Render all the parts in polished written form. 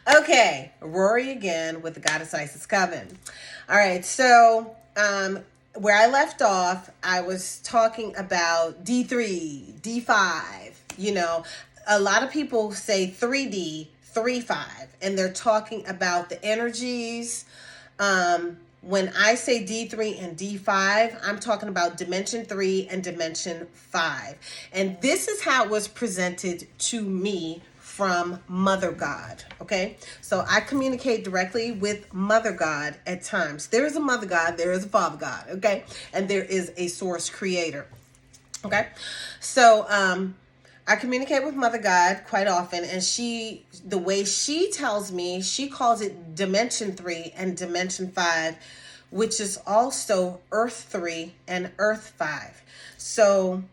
Okay, Rory again with the Goddess Isis Coven. All right, so where I left off, I was talking about D3, D5. A lot of people say 3D, 3-5, and they're talking about the energies. When I say D3 and D5, I'm talking about Dimension 3 and Dimension 5. And this is how it was presented to me from Mother God. Okay, so I communicate directly with Mother God at times. There is a Mother God, there is a Father God, okay, and there is a Source Creator. Okay, so I communicate with Mother God quite often, and the way she tells me, she calls it Dimension 3 and Dimension 5, which is also Earth 3 and Earth 5. So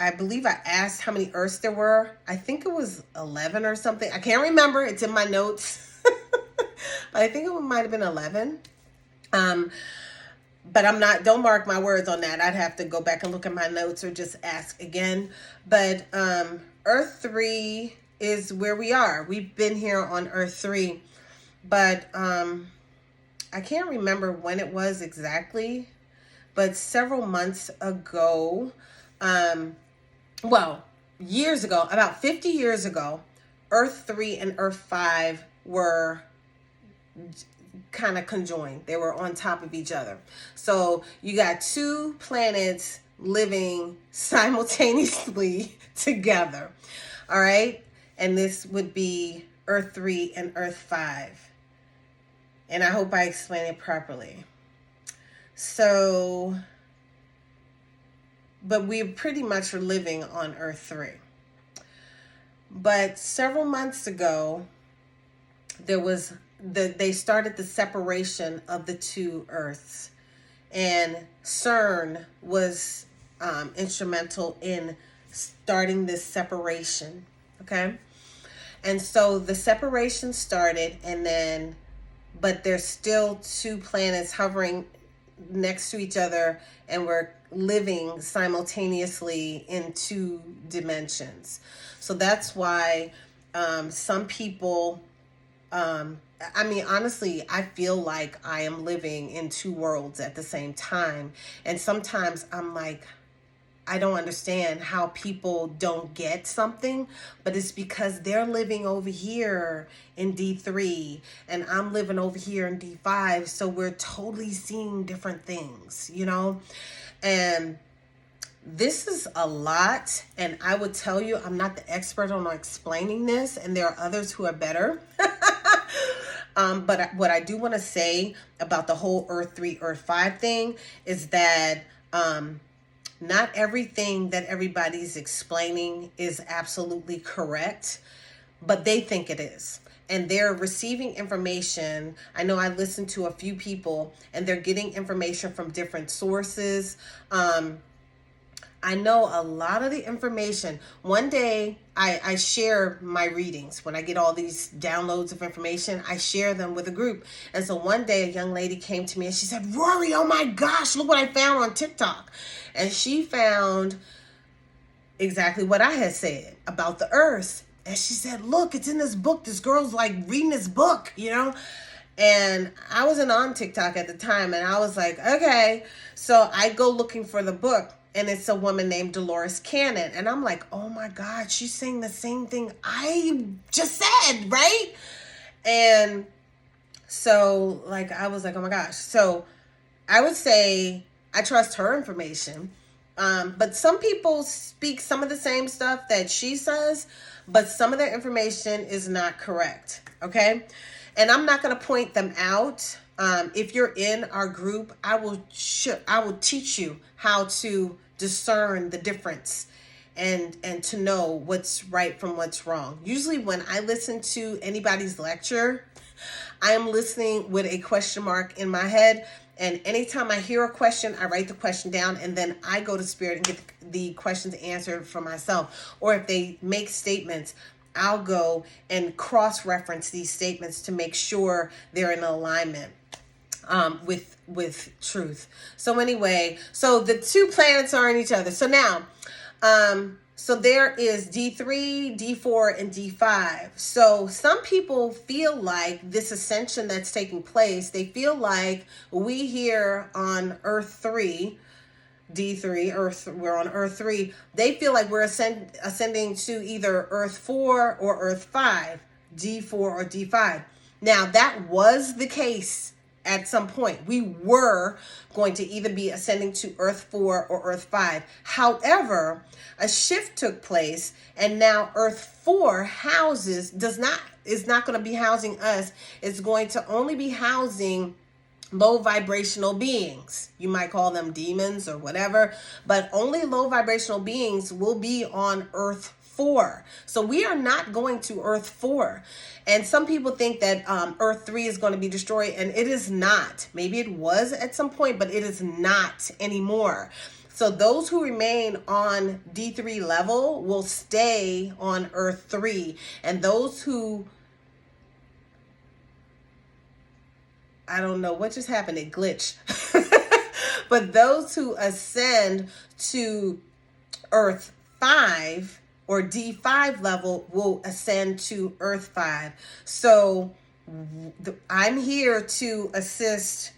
I believe I asked how many Earths there were. I think it was 11 or something. I can't remember. It's in my notes. But I think it might have been 11. But don't mark my words on that. I'd have to go back and look at my notes or just ask again. But Earth 3 is where we are. We've been here on Earth 3. But I can't remember when it was exactly. But several months ago, years ago, about 50 years ago, Earth 3 and Earth 5 were kind of conjoined. They were on top of each other. So you got two planets living simultaneously together. All right. And this would be Earth 3 and Earth 5. And I hope I explain it properly. So, but we pretty much are living on Earth 3. But several months ago, they started the separation of the two Earths, and CERN was instrumental in starting this separation. Okay, and so the separation started, but there's still two planets hovering next to each other, and we're living simultaneously in two dimensions. So that's why some people, honestly, I feel like I am living in two worlds at the same time. And sometimes I'm like, I don't understand how people don't get something, but it's because they're living over here in D3 and I'm living over here in D5. So we're totally seeing different things, And this is a lot. And I would tell you, I'm not the expert on explaining this, and there are others who are better. But what I do want to say about the whole Earth 3, Earth 5 thing is that not everything that everybody's explaining is absolutely correct, but they think it is. And they're receiving information. I know I listened to a few people, and they're getting information from different sources. I know a lot of the information. One day I share my readings. When I get all these downloads of information, I share them with a group. And so one day a young lady came to me and she said, Rory, oh my gosh, look what I found on TikTok. And she found exactly what I had said about the earth. And she said, look, it's in this book. This girl's like reading this book, And I wasn't on TikTok at the time. And I was like, okay. So I go looking for the book. And it's a woman named Dolores Cannon. And I'm like, oh my God, she's saying the same thing I just said, right? And so I was like, oh my gosh. So I would say I trust her information. But some people speak some of the same stuff that she says, but some of their information is not correct. Okay. And I'm not going to point them out. If you're in our group, I will teach you how to discern the difference and to know what's right from what's wrong. Usually when I listen to anybody's lecture, I am listening with a question mark in my head. And anytime I hear a question, I write the question down, and then I go to Spirit and get the questions answered for myself. Or if they make statements, I'll go and cross-reference these statements to make sure they're in alignment with truth. So anyway, so the two planets are in each other. So now, So there is D3, D4, and D5. So some people feel like this ascension that's taking place, they feel like we here on Earth 3, D3, Earth, we're on Earth 3, they feel like we're ascending to either Earth 4 or Earth 5, D4 or D5. Now, that was the case at some point. We were going to either be ascending to Earth 4 or Earth 5. However, a shift took place, and now Earth 4 is not going to be housing us. It's going to only be housing low vibrational beings. You might call them demons or whatever, but only low vibrational beings will be on Earth 4. So we are not going to Earth 4. And some people think that Earth 3 is going to be destroyed, and it is not. Maybe it was at some point, but it is not anymore. So those who remain on D3 level will stay on Earth 3. And those who, I don't know what just happened, it glitched. But those who ascend to Earth 5 or D5 level will ascend to Earth 5. So I'm here to assist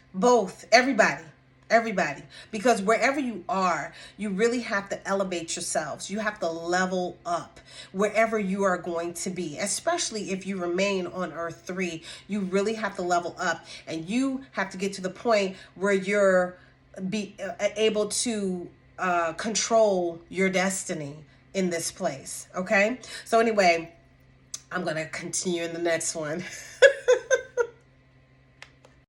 everybody, because wherever you are, you really have to elevate yourselves. You have to level up wherever you are going to be, especially if you remain on Earth 3. You really have to level up, and you have to get to the point where you're able to control your destiny in this place. Okay, so anyway, I'm gonna continue in the next one.